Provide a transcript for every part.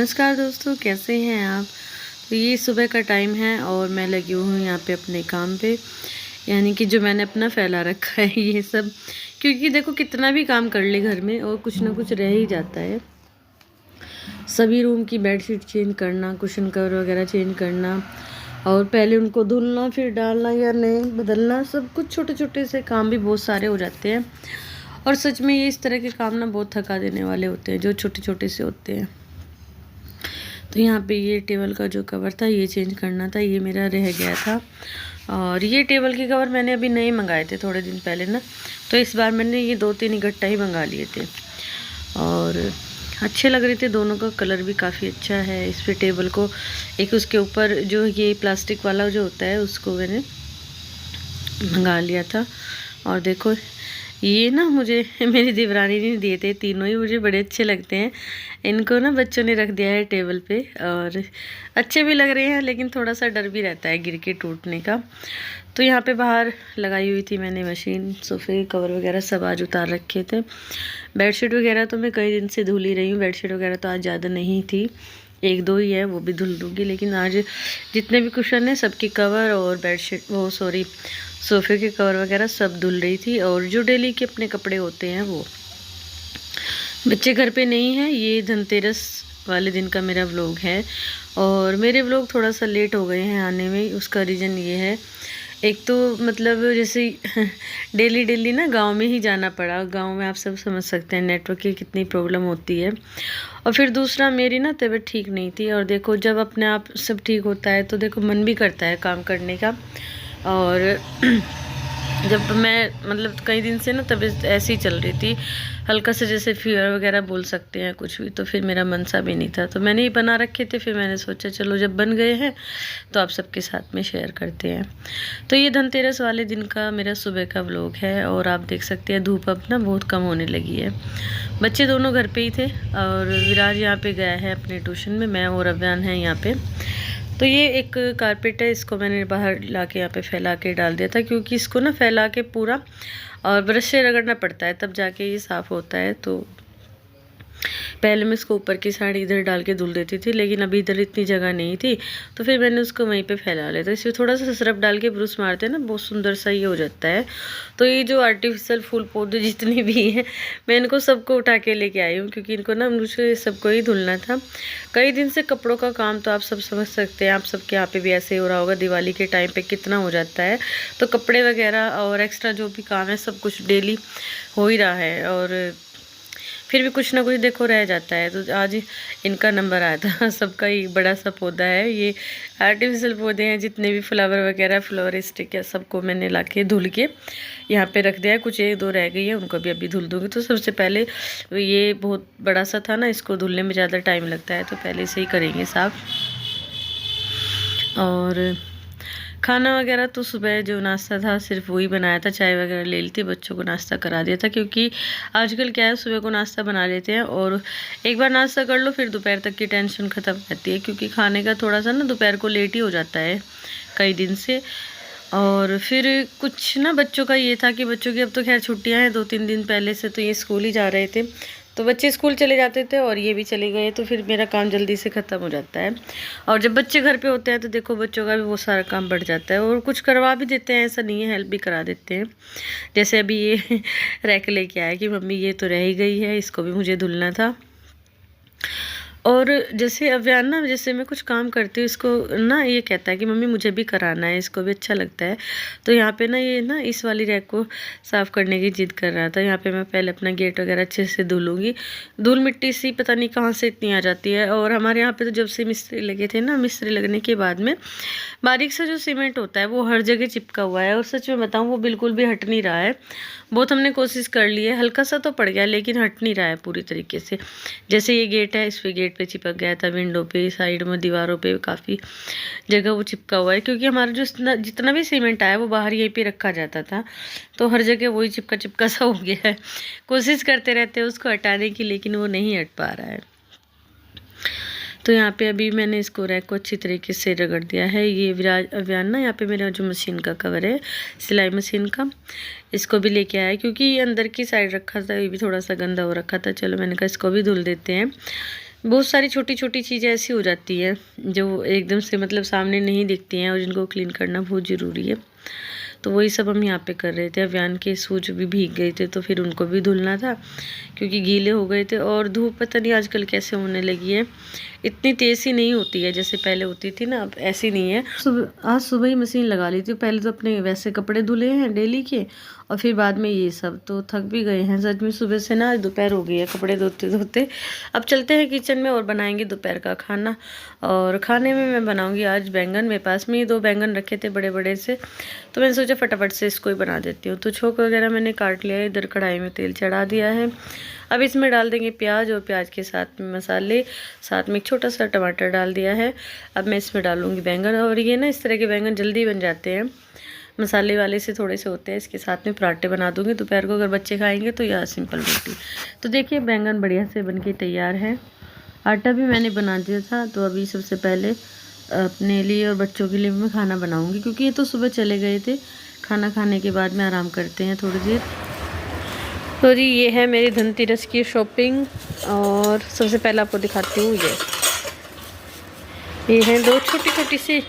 नमस्कार दोस्तों, कैसे हैं आप। तो ये सुबह का टाइम है और मैं लगी हूँ यहाँ पे अपने काम पे, यानी कि जो मैंने अपना फैला रखा है ये सब। क्योंकि देखो कितना भी काम कर ले घर में और कुछ ना कुछ रह ही जाता है। सभी रूम की बेडशीट चेंज करना, कुशन कवर वगैरह चेंज करना और पहले उनको धुलना, फिर डालना या नहीं बदलना, सब कुछ छोटे छोटे से काम भी बहुत सारे हो जाते हैं। और सच में ये इस तरह के काम ना बहुत थका देने वाले होते हैं, जो छोटे छोटे से होते हैं। तो यहाँ पे ये टेबल का जो कवर था ये चेंज करना था, ये मेरा रह गया था। और ये टेबल के कवर मैंने अभी नए मंगाए थे थोड़े दिन पहले ना, तो इस बार मैंने ये 2-3 इकट्ठा ही मंगा लिए थे और अच्छे लग रहे थे। दोनों का कलर भी काफ़ी अच्छा है। इस पे टेबल को एक उसके ऊपर जो ये प्लास्टिक वाला जो होता है उसको मैंने मंगा लिया था। और देखो ये ना मुझे मेरी देवरानी ने दिए थे, तीनों ही मुझे बड़े अच्छे लगते हैं। इनको ना बच्चों ने रख दिया है टेबल पे और अच्छे भी लग रहे हैं, लेकिन थोड़ा सा डर भी रहता है गिर के टूटने का। तो यहाँ पे बाहर लगाई हुई थी मैंने मशीन, सोफे कवर वगैरह सब आज उतार रखे थे। बेडशीट वगैरह तो मैं कई दिन से धुल ही रही हूँ। बेडशीट वगैरह तो आज ज़्यादा नहीं थी, 1-2 ही है, वो भी धुल दूँगी। लेकिन आज जितने भी कुशन हैं सबकी कवर और बेडशीट सोफ़े के कवर वगैरह सब धुल रही थी। और जो डेली के अपने कपड़े होते हैं वो। बच्चे घर पे नहीं हैं, ये धनतेरस वाले दिन का मेरा व्लॉग है। और मेरे व्लॉग थोड़ा सा लेट हो गए हैं आने में, उसका रीज़न ये है, एक तो मतलब जैसे डेली डेली ना गांव में ही जाना पड़ा। गांव में आप सब समझ सकते हैं नेटवर्क की कितनी प्रॉब्लम होती है। और फिर दूसरा मेरी ना तबीयत ठीक नहीं थी, और देखो जब अपने आप सब ठीक होता है तो देखो मन भी करता है काम करने का। और जब मैं मतलब कई दिन से ना तबीयत ऐसी चल रही थी, हल्का से जैसे फीवर वगैरह बोल सकते हैं कुछ भी, तो फिर मेरा मन सा भी नहीं था। तो मैंने ही बना रखे थे, फिर मैंने सोचा चलो जब बन गए हैं तो आप सबके साथ में शेयर करते हैं। तो ये धनतेरस वाले दिन का मेरा सुबह का व्लॉग है। और आप देख सकते हैं धूप अब ना बहुत कम होने लगी है। बच्चे दोनों घर पे ही थे और विराज यहाँ पे गया है अपने ट्यूशन में, मैं और अव्यान है यहाँ पे। तो ये एक कारपेट है, इसको मैंने बाहर ला के यहाँ पे फैला के डाल दिया था, क्योंकि इसको ना फैला के पूरा और ब्रश से रगड़ना पड़ता है तब जाके ये साफ़ होता है। तो पहले मैं इसको ऊपर की साइड इधर डाल के धुल देती थी, लेकिन अभी इधर इतनी जगह नहीं थी, तो फिर मैंने उसको वहीं पे फैला लिया। तो इसमें थोड़ा सा सरफ डाल के ब्रश मारते हैं ना, बहुत सुंदर सा ये हो जाता है। तो ये जो आर्टिफिशियल फूल पौधे जितने भी हैं मैं इनको सबको उठा के लेके आई हूँ, क्योंकि इनको ना मुझे सबको ही धुलना था। कई दिन से कपड़ों का काम तो आप सब समझ सकते हैं, आप सबके यहाँ पे भी ऐसे हो रहा होगा, दिवाली के टाइम पे कितना हो जाता है। तो कपड़े वगैरह और एक्स्ट्रा जो भी काम है सब कुछ डेली हो ही रहा है, और फिर भी कुछ ना कुछ देखो रह जाता है। तो आज इनका नंबर आया था। सबका एक बड़ा सा पौधा है, ये आर्टिफिशियल पौधे हैं जितने भी फ्लावर वगैरह फ्लोरिस्टिक है, सबको मैंने लाके धुल के यहाँ पे रख दिया है। कुछ 1-2 रह गई है, उनको भी अभी धुल दूँगी। तो सबसे पहले ये बहुत बड़ा सा था ना, इसको धुलने में ज़्यादा टाइम लगता है, तो पहले से ही करेंगे साफ़। और खाना वगैरह तो सुबह जो नाश्ता था सिर्फ वही बनाया था, चाय वगैरह ले ली थी, बच्चों को नाश्ता करा दिया था। क्योंकि आजकल क्या है, सुबह को नाश्ता बना लेते हैं और एक बार नाश्ता कर लो फिर दोपहर तक की टेंशन ख़त्म रहती है, क्योंकि खाने का थोड़ा सा ना दोपहर को लेट ही हो जाता है कई दिन से। और फिर कुछ ना बच्चों का ये था कि बच्चों की अब तो खैर छुट्टियां हैं, 2-3 दिन पहले से तो ये स्कूल ही जा रहे थे, तो बच्चे स्कूल चले जाते थे और ये भी चले गए, तो फिर मेरा काम जल्दी से ख़त्म हो जाता है। और जब बच्चे घर पे होते हैं तो देखो बच्चों का भी बहुत सारा काम बढ़ जाता है, और कुछ करवा भी देते हैं, ऐसा नहीं है, हेल्प भी करा देते हैं। जैसे अभी ये रैक लेके आया कि मम्मी ये तो रह ही गई है, इसको भी मुझे धुलना था। और जैसे अव्यान ना, जैसे मैं कुछ काम करती हूँ इसको ना ये कहता है कि मम्मी मुझे भी कराना है, इसको भी अच्छा लगता है। तो यहाँ पे ना ये ना इस वाली रैक को साफ़ करने की जिद कर रहा था। यहाँ पे मैं पहले अपना गेट वगैरह अच्छे से धुलूँगी। धूल मिट्टी सी पता नहीं कहाँ से इतनी आ जाती है। और हमारे यहाँ पे तो जब से मिस्त्री लगे थे ना, मिस्त्री लगने के बाद में बारीक सा जो सीमेंट होता है वो हर जगह चिपका हुआ है, और सच में बताऊँ वो बिल्कुल भी हट नहीं रहा है। बहुत हमने कोशिश कर ली है, हल्का सा तो पड़ गया लेकिन हट नहीं रहा है पूरी तरीके से। जैसे ये गेट है, इस पे गेट पे चिपक गया था, विंडो पे, साइड में, दीवारों पे काफ़ी जगह वो चिपका हुआ है, क्योंकि हमारा जो जितना भी सीमेंट आया वो बाहर यहीं पे रखा जाता था, तो हर जगह वही चिपका चिपका सा हो गया है। कोशिश करते रहते हैं उसको हटाने की, लेकिन वो नहीं हट पा रहा है। तो यहाँ पे अभी मैंने इसको रैक को अच्छी तरीके से रगड़ दिया है। ये विराज अव्यान ना यहाँ पे मेरा जो मशीन का कवर है, सिलाई मशीन का, इसको भी लेके आया, क्योंकि ये अंदर की साइड रखा था, ये भी थोड़ा सा गंदा हो रखा था। चलो मैंने कहा इसको भी धुल देते हैं। बहुत सारी छोटी छोटी चीज़ें ऐसी हो जाती है जो एकदम से मतलब सामने नहीं दिखती हैं और जिनको क्लीन करना बहुत ज़रूरी है। तो वही सब हम यहाँ पे कर रहे थे। अभियान के शूज भी भीग गए थे तो फिर उनको भी धुलना था क्योंकि गीले हो गए थे। और धूप पता नहीं आजकल कैसे होने लगी है, इतनी तेज़ ही नहीं होती है जैसे पहले होती थी ना, अब ऐसी नहीं है। आज सुबह ही मशीन लगा ली थी। पहले तो अपने वैसे कपड़े धुले हैं डेली के और फिर बाद में ये सब, तो थक भी गए हैं सच में। सुबह से ना दोपहर हो गई है कपड़े धोते धोते। अब चलते हैं किचन में और बनाएंगे दोपहर का खाना। और खाने में मैं बनाऊंगी आज बैंगन। मेरे पास में ही 2 बैंगन रखे थे बड़े बड़े से, तो मैंने सोचा फटाफट से इसको ही बना देती हूँ। तो छोक वगैरह मैंने काट लिया है। इधर कढ़ाई में तेल चढ़ा दिया है। अब इसमें डाल देंगे प्याज और प्याज के साथ में मसाले, साथ में एक छोटा सा टमाटर डाल दिया है। अब मैं इसमें डालूंगी बैंगन। और ये ना इस तरह के बैंगन जल्दी बन जाते हैं, मसाले वाले से थोड़े से होते हैं। इसके साथ में पराठे बना दूंगी दोपहर को, अगर बच्चे खाएंगे तो, या सिंपल रोटी। तो देखिए बैंगन बढ़िया से बनके तैयार है। आटा भी मैंने बना दिया था। तो अभी सबसे पहले अपने लिए और बच्चों के लिए मैं खाना बनाऊंगी क्योंकि ये तो सुबह चले गए थे। खाना खाने के बाद में आराम करते हैं थोड़ी देर। तो जी ये है मेरी धनतेरस की शॉपिंग। और सबसे पहले आपको दिखाती हूँ, ये हैं 2 छोटी छोटी सी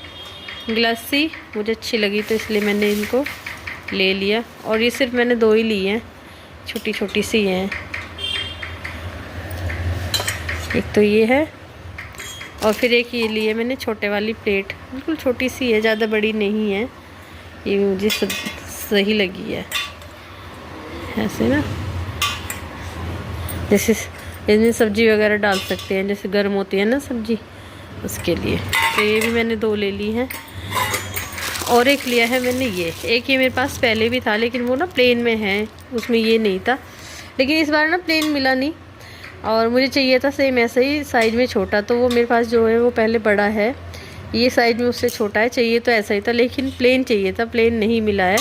गिलासी, मुझे अच्छी लगी तो इसलिए मैंने इनको ले लिया। और ये सिर्फ मैंने 2 ही ली हैं, छोटी छोटी सी हैं। एक तो ये है और फिर एक ये ली है मैंने छोटे वाली प्लेट, बिल्कुल छोटी सी है, ज़्यादा बड़ी नहीं है। ये मुझे सही लगी है ऐसे ना, जैसे इसमें सब्जी वगैरह डाल सकते हैं, जैसे गर्म होती है ना सब्जी, उसके लिए। तो ये भी मैंने 2 ले ली हैं। और एक लिया है मैंने एक ये मेरे पास पहले भी था लेकिन वो ना प्लेन में है, उसमें ये नहीं था। लेकिन इस बार ना प्लेन मिला नहीं और मुझे चाहिए था सेम ऐसा ही साइज़ में छोटा। तो वो मेरे पास जो है वो पहले बड़ा है, ये साइज़ में उससे छोटा है। चाहिए तो ऐसा ही था लेकिन प्लेन चाहिए था, प्लेन नहीं मिला है।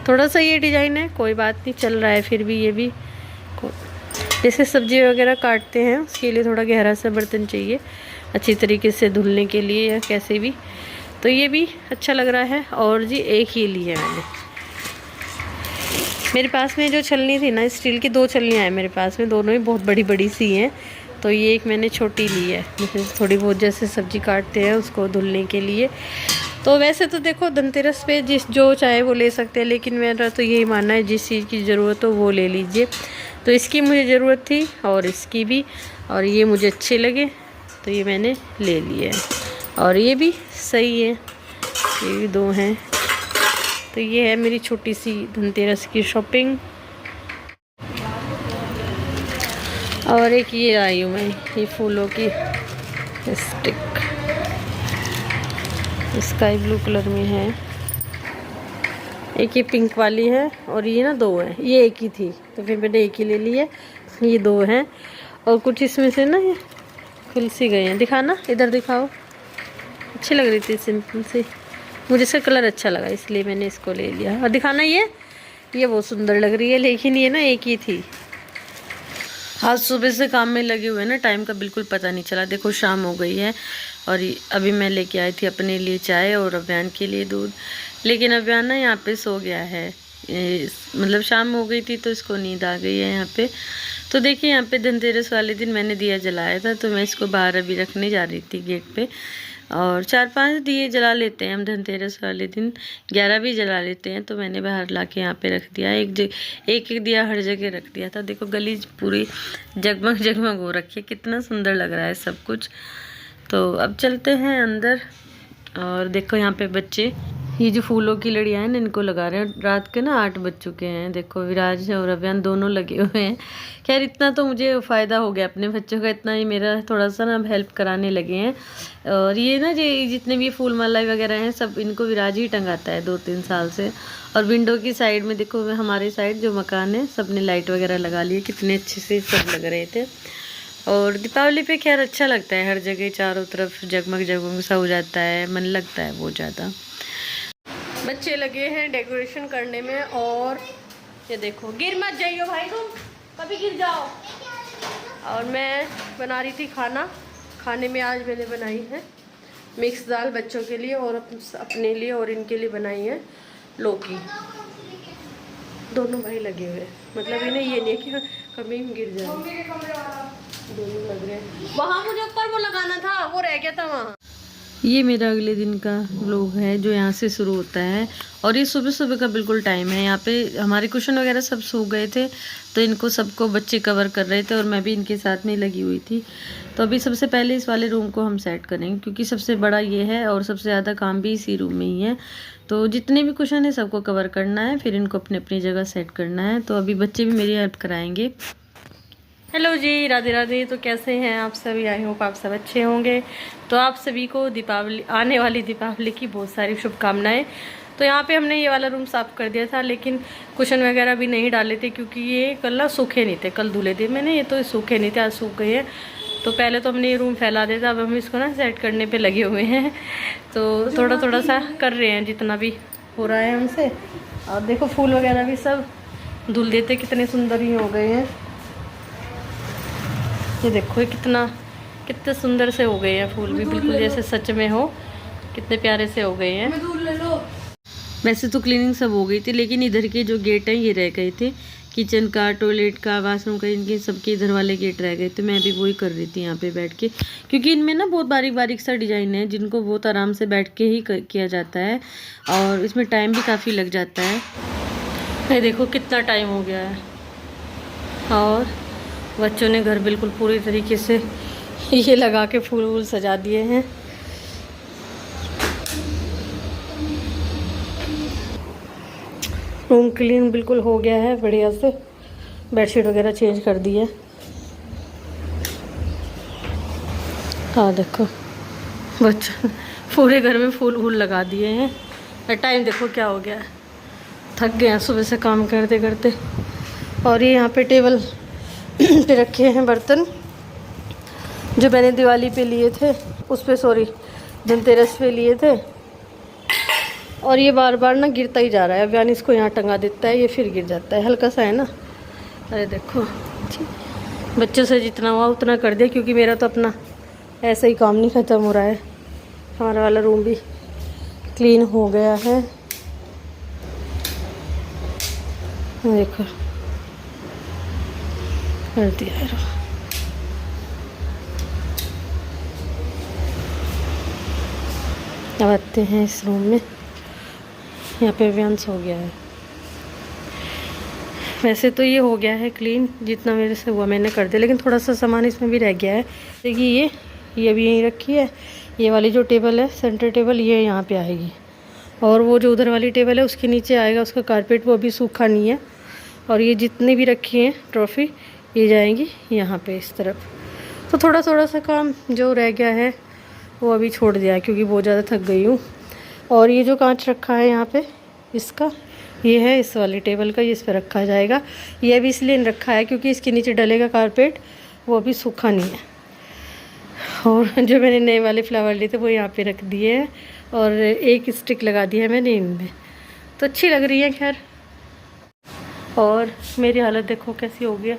थोड़ा सा ये डिज़ाइन है, कोई बात नहीं, चल रहा है। फिर भी ये भी जैसे सब्जी वगैरह काटते हैं उसके लिए थोड़ा गहरा सा बर्तन चाहिए अच्छी तरीके से धुलने के लिए या कैसे भी। तो ये भी अच्छा लग रहा है। और जी एक ही ली है मैंने। मेरे पास में जो छलनी थी ना, स्टील की 2 छलनियाँ हैं मेरे पास में, दोनों ही बहुत बड़ी बड़ी सी हैं। तो ये एक मैंने छोटी ली है, जैसे थोड़ी बहुत जैसे सब्जी काटते हैं उसको धुलने के लिए। तो वैसे तो देखो धनतेरस पे जो चाहे वो ले सकते हैं, लेकिन मेरा तो यही मानना है जिस चीज़ की ज़रूरत हो वो ले लीजिए। तो इसकी मुझे ज़रूरत थी और इसकी भी, और ये मुझे अच्छे लगे तो ये मैंने ले लिए। और ये भी सही है, ये भी 2 हैं। तो ये है मेरी छोटी सी धनतेरस की शॉपिंग। और एक ये आई हूँ मैं, ये फूलों की स्टिक, स्काई ब्लू कलर में है। एक ये पिंक वाली है और ये ना 2 है, ये एक ही थी तो फिर मैंने एक ही ले ली है। ये 2 हैं और कुछ इसमें से ना ये खुल सी गए हैं। दिखाना, इधर दिखाओ। अच्छी लग रही थी सिंपल सी, मुझे इसका कलर अच्छा लगा इसलिए मैंने इसको ले लिया। और दिखाना, ये बहुत सुंदर लग रही है लेकिन ये ना एक ही थी। आज सुबह से काम में लगे हुए ना, टाइम का बिल्कुल पता नहीं चला। देखो शाम हो गई है और अभी मैं लेके आई थी अपने लिए चाय और अभियान के लिए दूध। लेकिन अभियान ना यहाँ पे सो गया है, मतलब शाम हो गई थी तो इसको नींद आ गई है यहाँ पे। तो देखिए यहाँ पे धनतेरस वाले दिन मैंने दिया जलाया था, तो मैं इसको बाहर अभी रखने जा रही थी गेट पे। और 4-5 दिए जला लेते हैं हम धनतेरस वाले दिन, 11 भी जला लेते हैं। तो मैंने बाहर ला के यहाँ पे रख दिया, एक दिया हर जगह रख दिया था। देखो गली पूरी जगमग जगमग हो रखी है, कितना सुंदर लग रहा है सब कुछ। तो अब चलते हैं अंदर। और देखो यहाँ पे बच्चे ये जो फूलों की लड़ियाँ हैं ना, इनको लगा रहे हैं। रात के ना 8 बज चुके हैं। देखो विराज और अभियान दोनों लगे हुए हैं। खैर इतना तो मुझे फ़ायदा हो गया अपने बच्चों का, इतना ही मेरा थोड़ा सा ना अब हेल्प कराने लगे हैं। और ये ना ये जितने भी फूल माला वगैरह हैं सब इनको विराज ही टंगाता है 2-3 साल से। और विंडो की साइड में देखो, हमारे साइड जो मकान है सब ने लाइट वगैरह लगा ली है, कितने अच्छे से सब लग रहे थे। और दीपावली पे खैर अच्छा लगता है, हर जगह चारों तरफ जगमग जगमग सा हो जाता है, मन लगता है बहुत ज़्यादा। बच्चे लगे हैं डेकोरेशन करने में। और ये देखो, गिर मत जाइयो भाई, तुम कभी गिर जाओ। और मैं बना रही थी खाना। खाने में आज मैंने बनाई है मिक्स दाल बच्चों के लिए और अपने लिए, और इनके लिए बनाई है लौकी। दोनों भाई लगे हुए, मतलब इन्हें ये नहीं कि कभी गिर जाए। दोनों लग रहे हैं। वहाँ मुझे ऊपर वो लगाना था, वो रह गया था वहाँ। ये मेरा अगले दिन का व्लॉग है जो यहाँ से शुरू होता है, और ये सुबह सुबह का बिल्कुल टाइम है। यहाँ पे हमारे कुशन वगैरह सब सो गए थे, तो इनको सबको बच्चे कवर कर रहे थे और मैं भी इनके साथ में लगी हुई थी। तो अभी सबसे पहले इस वाले रूम को हम सेट करेंगे, क्योंकि सबसे बड़ा ये है और सबसे ज़्यादा काम भी इसी रूम में ही है। तो जितने भी कुशन है सबको कवर करना है, फिर इनको अपनी अपनी जगह सेट करना है। तो अभी बच्चे भी मेरी हेल्प कराएंगे। हेलो जी, राधे राधे। तो कैसे हैं आप सभी? आई होप आप सब अच्छे होंगे। तो आप सभी को दीपावली, आने वाली दीपावली की बहुत सारी शुभकामनाएं। तो यहाँ पे हमने ये वाला रूम साफ़ कर दिया था, लेकिन कुशन वगैरह भी नहीं डाले थे, क्योंकि ये कल ना सूखे नहीं थे। कल धुले थे मैंने, ये तो सूखे नहीं थे, आज सूख गए हैं। तो पहले तो हमने ये रूम फैला दिया था, अब हम इसको ना सेट करने पर लगे हुए हैं। तो थोड़ा थोड़ा सा कर रहे हैं जितना भी हो रहा है हमसे। और देखो फूल वगैरह भी सब धुल देते, कितने सुंदर ही हो गए हैं। ये देखो, ये कितने सुंदर से हो गए हैं फूल भी, बिल्कुल जैसे सच में हो। कितने प्यारे से हो गए हैं। वैसे तो क्लीनिंग सब हो गई थी, लेकिन इधर के जो गेट हैं ये रह गए थे। किचन का, टॉयलेट का, बाथरूम का, इनके सबके इधर वाले गेट रह गए थे। मैं भी वही कर रही थी यहाँ पे बैठ के, क्योंकि इनमें ना बहुत बारीक बारीक सा डिज़ाइन है, जिनको बहुत आराम से बैठ के ही किया जाता है, और इसमें टाइम भी काफ़ी लग जाता है। ये देखो कितना टाइम हो गया है, और बच्चों ने घर बिल्कुल पूरी तरीके से ये लगा के फूल वूल सजा दिए हैं। रूम क्लीन बिल्कुल हो गया है बढ़िया से। बेडशीट वगैरह चेंज कर दी है। हाँ देखो, बच्चों पूरे घर में फूल वूल लगा दिए हैं। और टाइम देखो क्या हो गया है, थक गए हैं सुबह से काम करते करते। और ये यहाँ पे टेबल पे रखे हैं बर्तन, जो मैंने दिवाली पे लिए थे, उस पे सॉरी धनतेरस पे लिए थे। और ये बार बार ना गिरता ही जा रहा है। अब यानी इसको यहाँ टंगा देता है, ये फिर गिर जाता है, हल्का सा है ना। अरे देखो, बच्चों से जितना हुआ उतना कर दिया, क्योंकि मेरा तो अपना ऐसा ही काम नहीं ख़त्म हो रहा है। हमारा वाला रूम भी क्लीन हो गया है। देखो कर दिया है। अब आते हैं इस रूम में। यहाँ पे अभियांश हो गया है। वैसे तो ये हो गया है क्लीन, जितना मेरे से हुआ मैंने कर दिया, लेकिन थोड़ा सा सामान इसमें भी रह गया है। देखिए ये भी यहीं रखी है। ये वाली जो टेबल है, सेंटर टेबल, ये यहाँ पे आएगी। और वो जो उधर वाली टेबल है उसके नीचे आएगा उसका कारपेट, वो अभी सूखा नहीं है। और ये जितनी भी रखी हैं ट्रॉफ़ी, ये जाएंगी यहाँ पे इस तरफ। तो थोड़ा थोड़ा सा काम जो रह गया है वो अभी छोड़ दिया है, क्योंकि बहुत ज़्यादा थक गई हूँ। और ये जो कांच रखा है यहाँ पे, इसका ये है इस वाली टेबल का, ये इस पर रखा जाएगा। ये अभी इसलिए रखा है क्योंकि इसके नीचे डलेगा कारपेट, वो अभी सूखा नहीं है। और जो मैंने नए वाले फ्लावर लिए थे वो यहाँ पे रख दिए हैं, और एक स्टिक लगा दी है मैंने इनमें, तो अच्छी लग रही है। खैर, और मेरी हालत देखो कैसी हो गई है।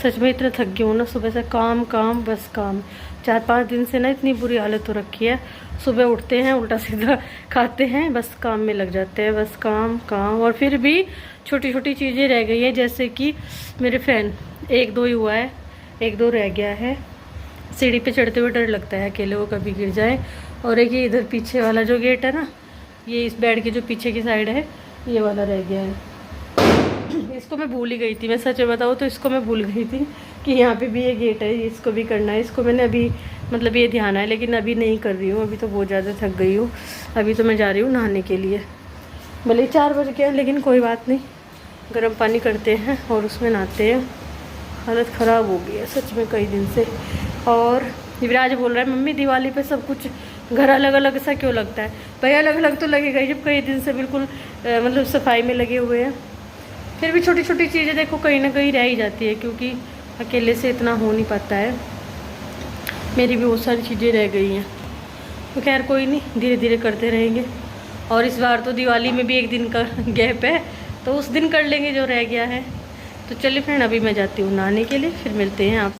सच में इतना थक गई हूँ ना, सुबह से काम काम बस काम। 4-5 दिन से ना इतनी बुरी हालत हो रखी है। सुबह उठते हैं, उल्टा सीधा खाते हैं, बस काम में लग जाते हैं, बस काम काम। और फिर भी छोटी छोटी चीज़ें रह गई हैं, जैसे कि मेरे फैन 1-2 ही हुआ है, 1-2 रह गया है। सीढ़ी पे चढ़ते हुए डर लगता है अकेले, वो कभी गिर जाए। और एक ये इधर पीछे वाला जो गेट है ना, ये इस बेड के जो पीछे की साइड है, ये वाला रह गया है। इसको मैं भूल ही गई थी, मैं सच बताऊँ तो इसको मैं भूल गई थी कि यहाँ पे भी ये गेट है, इसको भी करना है। इसको मैंने अभी मतलब ये ध्यान है, लेकिन अभी नहीं कर रही हूँ। अभी तो बहुत ज़्यादा थक गई हूँ। अभी तो मैं जा रही हूँ नहाने के लिए। भले 4 बज गए, लेकिन कोई बात नहीं, गर्म पानी करते हैं और उसमें नहाते हैं। हालत ख़राब हो गई है सच में कई दिन से। और युवराज बोल रहा है, मम्मी दिवाली पे सब कुछ घर अलग अलग सा क्यों लगता है? भाई अलग अलग तो लगेगा ही, जब कई दिन से बिल्कुल मतलब सफाई में लगे हुए हैं। फिर भी छोटी छोटी चीज़ें देखो कहीं ना कहीं रह ही जाती है, क्योंकि अकेले से इतना हो नहीं पाता है। मेरी भी बहुत सारी चीज़ें रह गई हैं, तो खैर कोई नहीं, धीरे धीरे करते रहेंगे। और इस बार तो दिवाली में भी 1 दिन का गैप है, तो उस दिन कर लेंगे जो रह गया है। तो चलिए फ्रेंड, अभी मैं जाती हूँ नहाने के लिए, फिर मिलते हैं आप।